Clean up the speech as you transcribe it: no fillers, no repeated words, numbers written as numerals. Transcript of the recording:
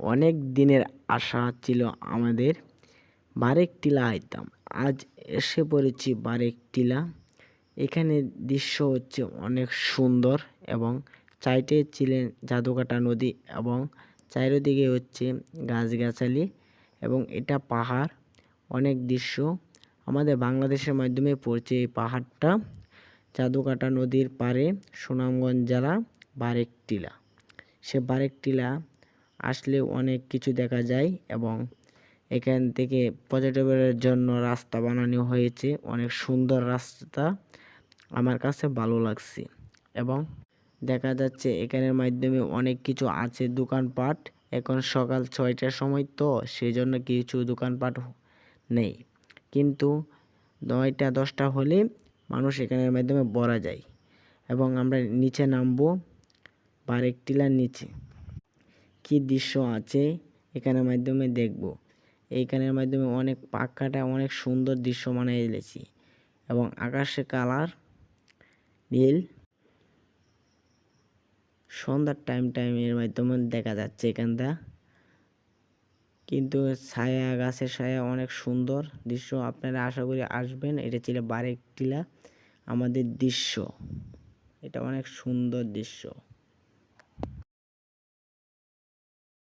অনেক দিনের আশা ছিল আমাদের বারেকটিলা আইতাম। আজ এসে পড়েছি বারেকটিলা। এখানে দৃশ্য হচ্ছে অনেক সুন্দর এবং সাইডে ছিলেন জাদুকাটা নদী এবং চারিদিকে হচ্ছে গাছগাছালি এবং এটা পাহাড়। অনেক দৃশ্য আমাদের বাংলাদেশের মাধ্যমে পড়ছে এই পাহাড়টা। জাদুকাটা নদীর পাড়ে সুনামগঞ্জ জেলা বারেকটিলা। সে বারেকটিলা আসলে অনেক কিছু দেখা যায় এবং এখান থেকে পর্যটকের জন্য রাস্তা বানানো হয়েছে, অনেক সুন্দর রাস্তা, আমার কাছে ভালো লাগছে। এবং দেখা যাচ্ছে এখানের মাধ্যমে অনেক কিছু আছে দোকানপাট। এখন সকাল 6টার সময় তো সেই জন্য কিছু দোকানপাট নেই, কিন্তু 9টা 10টা হলে মানুষ এখানের মাধ্যমে ভরা যায়। এবং আমরা নিচে নামবো, বারেকটিলার নিচে কি দৃশ্য আছে এখানের মাধ্যমে দেখব। এইখানের মাধ্যমে অনেক পাখাটা অনেক সুন্দর দৃশ্য বানিয়ে দিয়েছি এবং আকাশের কালার নীল। সন্ধ্যার টাইমের মাধ্যমে দেখা যাচ্ছে এখানটা, কিন্তু ছায়া, গাছের ছায়া অনেক সুন্দর দৃশ্য। আপনারা আশা করি আসবেন। এটা ছিল বারেকটিলা আমাদের দৃশ্য, এটা অনেক সুন্দর দৃশ্য।